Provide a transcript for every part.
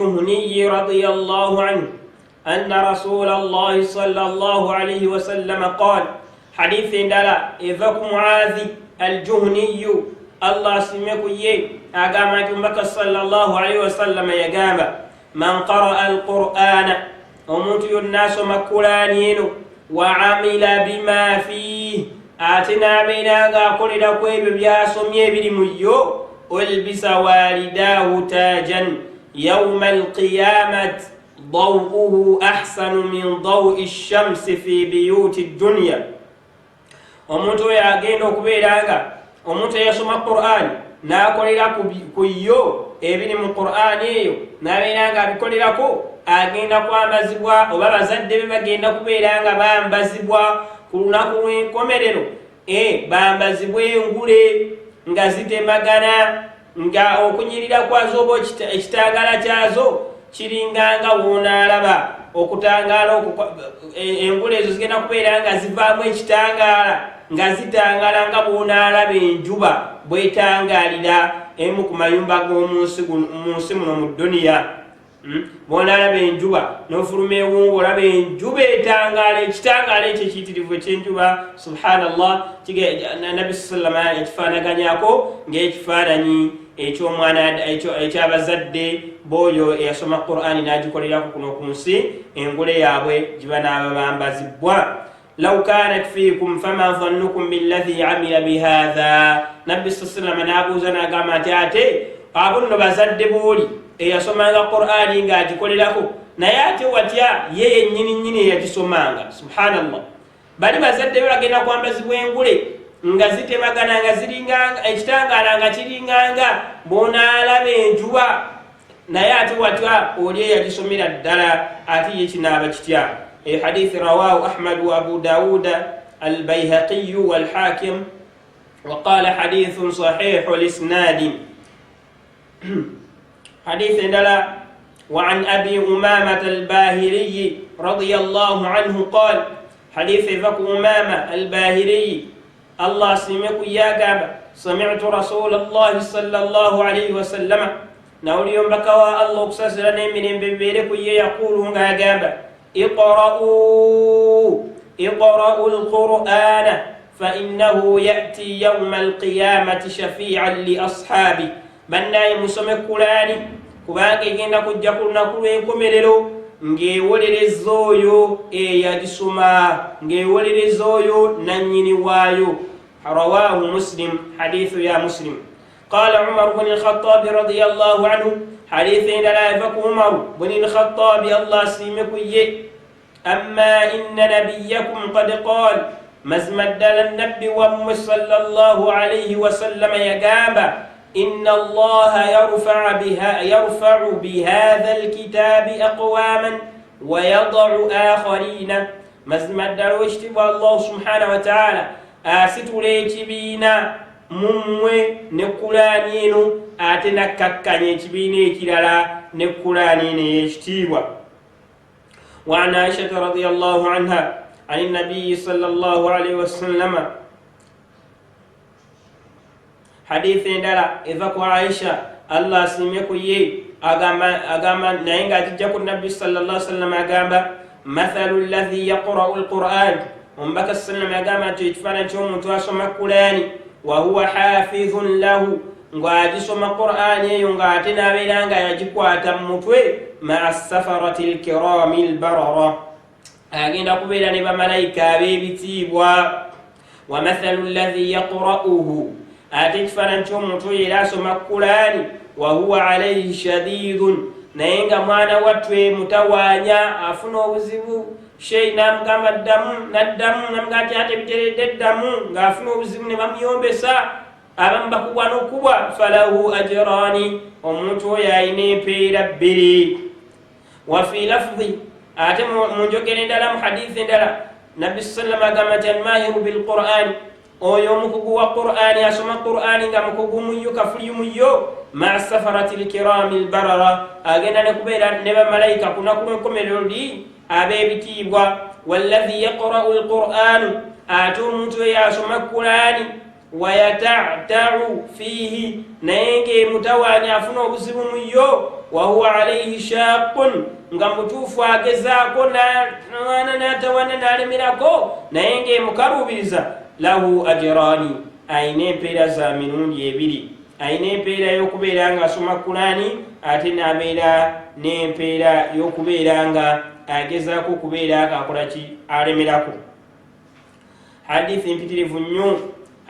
الجهني رضي الله عنه أن رسول الله صلى الله عليه وسلم قال حديث دلا إذاك معاذ الجهني الله سميك يه أقامك بك صلى الله عليه وسلم يقام من قرأ القرآن ومتي الناس مكولانين وعمل بما فيه آتنا بينا قل لكوي بيا سمي برميو ألبس والداه تاجا يوم القيامة ضوءه أحسن من ضوء الشمس في بيوت الدنيا. ومتو يغينو كبيرانغا ومتو يسمى القرآن ناكولira kuyo ebiri mu Qur'an eyo nabiranga bikolirako agenda kwambazibwa oba bazadde be bagenda kubeeranga bambazibwa ku lunaku lw'enkomerero bambazibwa engule nga zitemagana nga okunyirira kwazo oba ekitangala kyazo kiringanga wonaalaba okutangala engule ezo zigenda kubeera nga zivaamu ekitangala nga zitangala nga bwonaalaba enjuba bwetangalira emu ku mayumba g'omunsi muno mu duniya. Bwonaalaba enjuba n'ofuluma ewungu olaba enjuba etangala ekitangala ekyo ekiyitirivu ekyenjuba. Subhanallah, Nabbi sallama ekifaanaganyako ng'ekifaananyi eky'omwana ekyabazadde b'oyo eyasoma Qur'ani n'agikolerako kuno ku nsi engule yaabwe giba n'ababambazibwa. لو كانت فيكم فما ظنكم بالذي عمل بهذا. نبي صلى الله عليه وسلم نابوزنا قاماتي قابلنا بزد بولي eyasomanga Qur'ani nga agikolerako naye ate watya yeye nyini yagisomanga. Subhanallah, bali bazadde bagenda kwambazibwa engule nga zitemagana nga ziringanga ekitangala nga kiringanga bonaalaba enjuba, naye ate watya oli yagisomera ddala ate ye kinaaba kitya. حديث رواه أحمد وأبو داود البيهقي والحاكم وقال حديث صحيح الإسناد. حديث دلا وعن أبي أمامة الباهلي رضي الله عنه قال حديث ذاك أمامة الباهلي الله سمعك يا جاب سمعت رسول الله صلى الله عليه وسلم نولي بكوا الله كسرني من بيرك يقول يا جاب اقرأوا القرآن فإنه يأتي يوم القيامة شفيعا لأصحابه. بناي مسمى كلاني كباكي جينا كجاكونا كلوينكوميرلو ngewolereza oyo eyagisoma ngewolereza oyo nanyini waayo. رواه مسلم حديث يا مسلم. قال عمر بن الخطاب رضي الله عنه حديث لا يفك عمر بن الخطاب الله سيمكي أما إن نبيكم قد قال مزمد النبي وم صلى الله عليه وسلم يقام إن الله يرفع بهذا الكتاب أقواما ويضع آخرين. مزمد الوشتبه الله سبحانه وتعالى آستوليك بينا mumwe ne Qur'ani eno ate nakkakkanya ekibiina ekirala ne Qur'ani eno ey'ekitiibwa. وعن عائشة رضي الله عنها عن النبي صلى الله عليه وسلم حديث دلا إذا عائشة الله سميكو يه أغاما نعينغا تجاكو النبي صلى الله عليه وسلم أغاما مثل الذي يقرأ القرآن ومبكى السلام أغاما تجفانا توم تواسم القرآن وهو حافظ له ng'agisoma Qur'ani eyo ng'atenaabera nga yagikwata mu mutwe ma'a safarati alkirami albarara, agenda kubeera ne bamalayika ab'ebitiibwa. Wa mathalu alladhi yaqra'uhu, ate ekifaananyi ky'omuntu oyo era asoma Qur'ani wa huwa alayhi shadidun, naye nga mwana wattu mutawaanya afuna obuzibu sheyi n'amugamba n'addamu n'amugamba ati ate biteredde ddamu ng'afuna obuzibu ne bamuyombesa abamu bakubwa n'okubwa falahu ajrani, omuntu oyo alina empeera bbiri. Wa fi lafdhi, ate mu njogera endala mu hadithi endala Nabbi sallam agamba nti almahiru bilqur'ani, oyo omukugu wa Qur'ani asoma Qur'ani nga mukugu muyo kafuliyu muyo ma'a safarati alkirami albarara, agenda ne kubeera ne bamalayika ku lunaku lw'enkomerero luli ab'ebitiibwa. Walladhi yaqra'u alqur'anu, ate omuntu oyo asoma Qur'ani wayata'ta'u fihi naenge mutawani afuna obuzibu muyo wa huwa alayhi shaqqun nga mutufu agezaako natawana nalemerako naenge mukarubiriza lahu ajrani ayina empeera za mirundi ebiri ayina empeera y'okubeera nga asoma Qur'ani ate nabeera n'empeera y'okubeera nga agezaako okubeera akakola ki alemerako. Hadithi mpitirivu nnyo.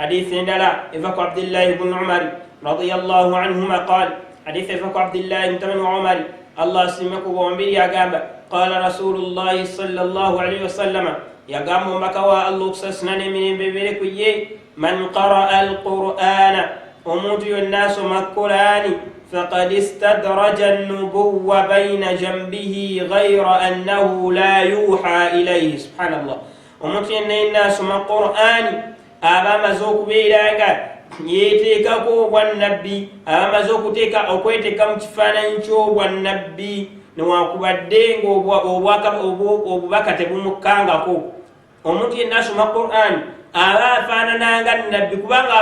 حديث دلا إفك عبد الله بن عمر رضي الله عنهما قال حديث إفك عبد الله بن عمر الله سمك وعمر يا جاب قال رسول الله صلى الله عليه وسلم يا جام مكوا الله سسنا من ببرك من قرأ القرآن وموت الناس مكران فقد استدرج النبوة بين جنبه غير أنه لا يوحى إليه. سبحان الله. وموت الناس مكران abamaze okubeera nga yeteekako obwannabbi abamaze okweteeka mu kifaananyi ky'obwannabbi newakubadde nga obubaka tebumukkangako. Omuntu yenna asoma Qur'an aba afaanananga nabbi kubanga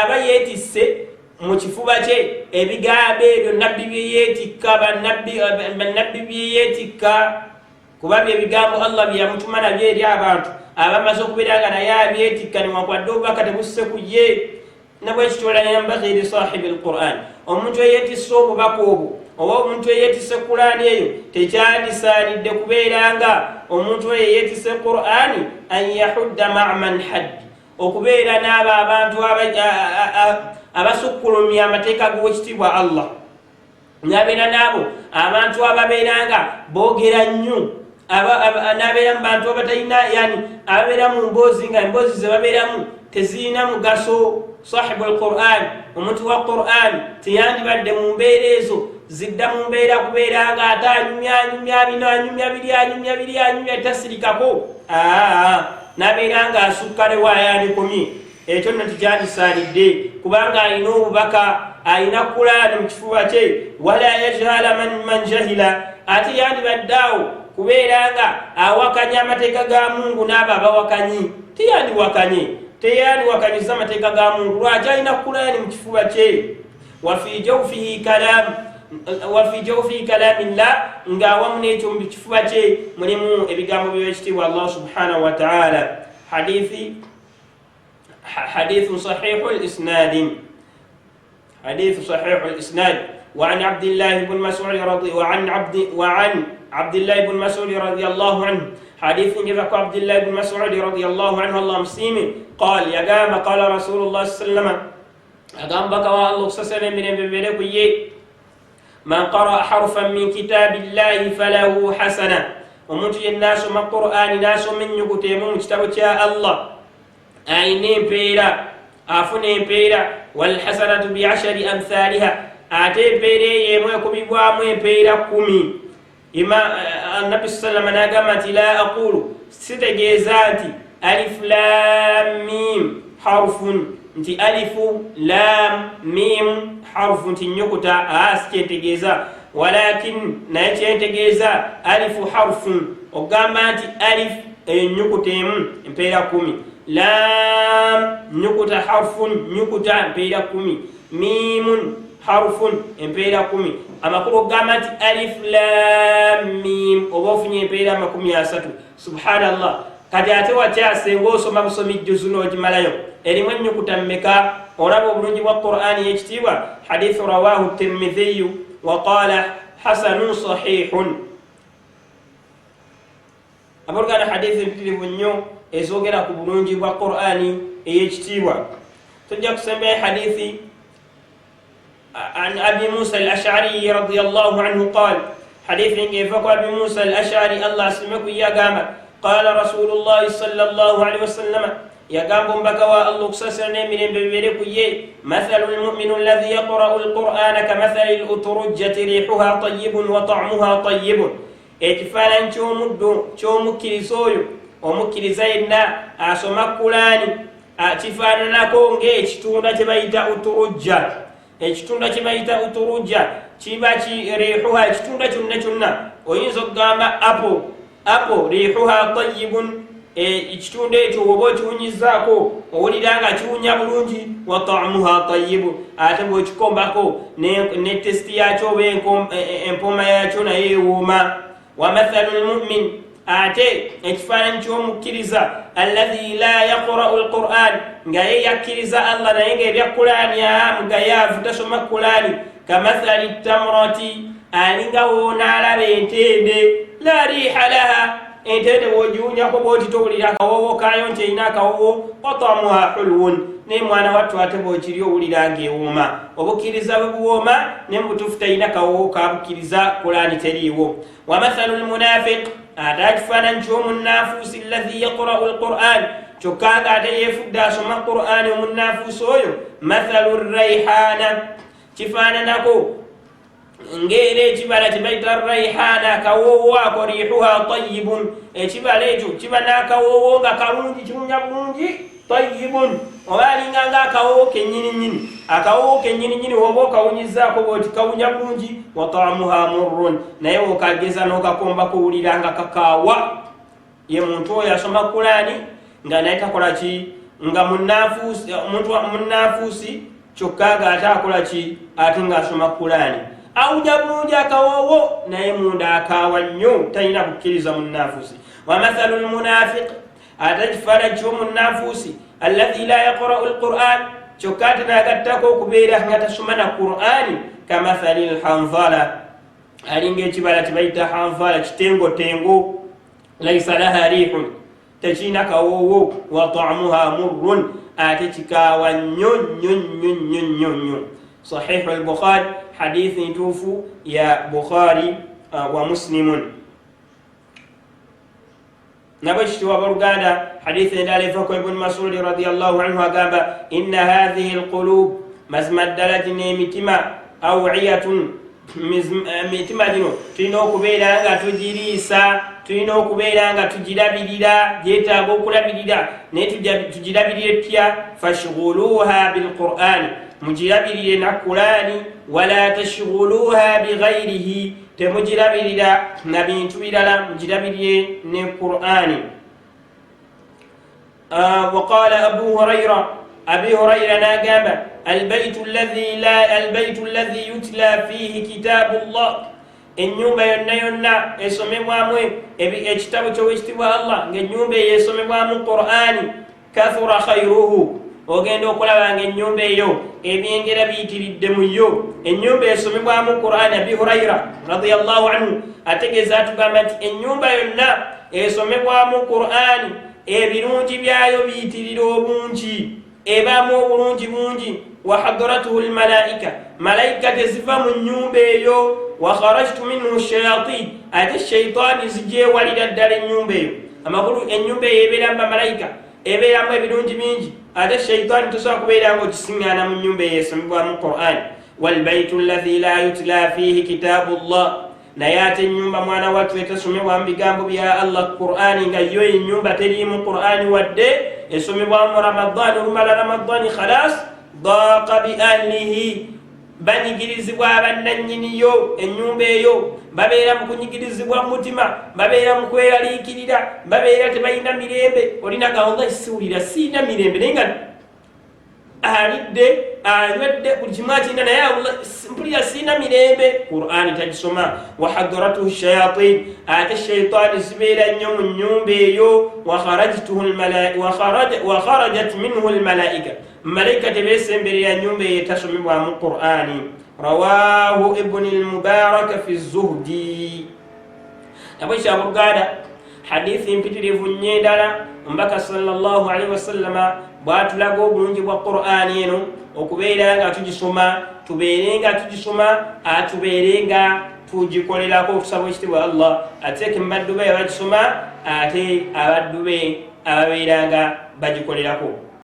aba yeetisse mu kifuba kye ebigambo ebyo nabbi byeyeetikka bannabbi byeyeetikka kuba byebigambo Allah byeyamutuma nabyo eri abantu abamaze okubeera nga naye abyetikka newakubadde obubaka tebusse ku ye. Nabwekityo yambaghi li sahibi alquran omuntu eyeetisse obubaka obwo oba omuntu eyeetisse Qur'ani eyo tekyandisaanidde kubeera nga omuntu oyo eyeetisse Qur'ani an yahudda ma'man haddi okubeera n'abo abantu abasukkulumya amateeka g'owekitiibwa Allah nabeera n'abo abantu ababeera nga boogera nnyo nabeera mu bantu abatalina yani ababeera mu mboozi nga emboozi ze babeeramu tezirina mugaso. Sahibu alquran omuntu wa Qur'an teyandibadde mu mbeera ezo zidda mu mbeera kubeera nga ate anyumya bino anyumya biri tasirikako nabeera nga asukka riwaayani kumi. Ekyo nno tekyandisaanidde kubanga alina obubaka alina Qur'ani mu kifuba kye. Wala yajhala man jahila ate yandibaddeawo kubeera nga awakanya amateeka ga Mungu n'abo abawakanyi teyandiwakanyiza amateeka ga Mungu lwaki alina Qur'ani mu kifuba kye. wa fi jawfihi kalamillah nga awamu n'ekyo mu kifuba kye mulimu ebigambo by'ekitiibwa Allah subhanahu wa ta'ala. حديث صحيح الإسناد وعن عبد الله بن مسعود وعن عبد الله بن مسعود رضي الله عنه حديث جفك عبد الله بن مسعود رضي الله عنه الله مسلم قال يقام قال رسول الله صلى الله عليه وسلم يقام بكوا الله سسنا من ببرك من قرأ حرفا من كتاب الله فله حسنة ومتي الناس من قرآن ناس من يكتمون كتاب الله أين بيرا أفن بيرا والحسنة بعشر أمثالها أتي بيرا يموكم بوامو بيرا كمي إما النبي صلى الله عليه وسلم لا أقول ستجيزاتي ألف لام ميم حرف انت ألف لام ميم حرف انت نيكوتا أسكي تجيزا ولكن نأتي تجيزا ألف حرف وقامات ألف نيكوتيم بيرا كمي لام نيكوتا حرف نيكوتا بيرا كمي ميم حرف امبيرا كومي اما كو غامات الف لام ميم وبوفني امبيرا مكومي اساتو. سبحان الله kati ate wacha sengo osoma busomi juzuno jimalayo elimu nyukuta mmeka orabo bulungi bwa Qur'ani yekitiibwa. Hadithu rawahu Tirmidhi wa qala hasanun sahihun. Aborgana hadithi mpitirivu nnyo ezogera ku bulungi bwa Qur'ani eyekitiibwa. Tujja kusemba hadithi عن أبي موسى الأشعري رضي الله عنه قال حديث كيفك أبي موسى الأشعري الله سمك يا قام قال رسول الله صلى الله عليه وسلم يا قام بكوا الله سسرني من ببرك مثل المؤمن الذي يقرأ القرآن كمثل الأترجة ريحها طيب وطعمها طيب اتفالا شوم كيريسويو ومكيريزاينا أسمكولاني اتفالا نكون جيش تونا تبايتا أترجة ekitunda kibayita uturujja kiba rihuha ekitunda kyonna oyinza okugamba apple rihuha tayyibun ekitundu ekyo oba okiwunyizaako owulira nga kiwunya bulungi. Wa ta'muha tayyibu, ate bw'okikombako ne tesiti yakyo oba empoma yakyo naye ewooma. Wa mathalu lmumin, ate ekifaananyi ky'omukkiriza alladhi la yaqra'u alquran, nga ye yakkiriza Allah naye ng'ebya Qur'ani mugayaavu tasoma Qur'ani. Kamathali tamrati, alinga woonaalaba entende la riiha laha, entende bw'ogiwunyako bw'oti towulira akawoowo kaayo nti erina akawoowo. Wa ta'muha hulwun, naye mwana wattu ate bw'okiri owulira ng'ewooma. Obukkiriza bwe buwooma ne mu butuufu talina kawoowo kabukkiriza Qur'ani teriiwo. Wa mathalu lmunafiq, ate ekifaananyi ky'omunnaafuusi alladhi yaqra'u alquran, kyokka nga ate yeefudde asoma Qur'ani omunnaafuusi oyo. Mathalu rayhaana, kifaananako ng'era ekibala kye bayita rayhaana, akawoowo ako riihuha tayyibun, ekibala ekyo kiba n'akawoowo nga kalungi kiwunya bulungi. Tayyibun, oba alinga ng'akawoowo kennyininyini, akawoowo kennyininyini oba okawunyizaako bw'oti kawunya bulungi. Wa ta'muha murrun, naye okageza n'okakombako owulira nga kakaawa. Ye muntu oyo asoma Qur'ani nga naye takola ki? Nga munnaafuusi kyokka nga ate akola ki? Ate ng'asoma Qur'ani awunya bulungi akawoowo, naye munda akaawa nnyo, talina bukkiriza munnaafuusi. Wa mathalu lmunafiq, ate ekifaananyi ky'omunnaafuusi alladhi la yaqra'u alquran, kyokka ate n'agattako okubeera nga tasoma na Qur'ani. Kamathali lhanzala, alinga ekibala tebayita hanzala, kitengotengo. Laysa laha riihun, tekirina kawoowo. Wa ta'muha murrun, ate kikaawa nnyo nnyo nnyo nnyo nnyo nnyo. Sahihu al-Bukhari, hadithi ntuufu ya Bukhari wa Muslimun. Nabo kitibwa abooluganda, hadithi endala eva ku Ibn Mas'ud radiyallahu anhu agamba, inna hadhihi alqulub, mazima ddala gino emitima, aw'iyatun, emitima gino tulina okubeera nga tugiriisa, tulina okubeera nga tugirabirira, gyetaaga okulabirira, naye tugirabirire tutya? Fashghuluha bilqur'ani, mugirabirire na Qur'ani. Wala tashghuluha bighayrihi, temugirabirira na bintu birala, mugirabirire ne Qur'ani. وقال أبو هريرة، أبي هريرة ناقابة البيت الذي يتلى فيه كتاب الله، ennyumba yonna yonna esomebwamu ekitabo ky'owekitibwa Allah, ng'ennyumba eyo esomebwamu Qur'ani. Kathura khairuhu, ogenda okulaba ng'ennyumba eyo ebyengera biyitiridde mu yo, ennyumba esomebwamu Qur'ani. Abi Hurayra radiyallahu anhu ategeeza atugamba nti ennyumba yonna esomebwamu Qur'ani, ebirungi byayo biyitirira obungi, ebaamu obulungi bungi. Wa hadaratuhu almalaika, malaika teziva mu nnyumba eyo. Wa kharajtu minhu shayatin, ate shaitani zigyewalira ddala ennyumba eyo. Amakulu ennyumba eyo ebeeramu bamalayika, ebeeramu ebirungi bingi, ate shaitani tosobola kubeera nga okisiŋŋaana mu nnyumba eyo esomebwamu Qur'ani. Walbaitu alladhi la yutla fihi kitabu llah, naye ate ennyumba mwana wattu etasomebwamu bigambo bya Allah Qur'ani, nga yo ennyumba teriimu Qur'ani wadde esomebwamu Ramadani, olumala Ramadani khalas daqa bi ahlihi, banyigirizibwa abannannyiniyo ennyumba eyo, babeera mu kunyigirizibwa mu mutima, babeera mu kweraliikirira, babeera tebalina mirembe. Olina ga wallahi siwulira, siina mirembe, naye nga alidde anywedde buli kimu akirina, naye mpulira siina mirembe. Qur'ani tagisoma. Wa hadaratuhu shayatin, ate shaitani zibeera nnyo mu nnyumba eyo. Wa kharajat minhu almalaika, malaika tebeesemberera nnyumba eyo etasomebwamu Qur'ani. Rawahu Ibn al-Mubarak fi zuhdi. Nabwe kyabooluganda, hadithi mpitirivu nnyo endala, omubaka sallallahu alaihi wasallama bw'atulaga obulungi bwa Qur'ani eno, okubeera nga tugisoma, tubeere nga tugisoma, atubeere nga tugikolerako. Okusaba ekitibwa Allah ateeke mu baddu be abagisoma, ate abaddu be ababeera nga bagikolerako.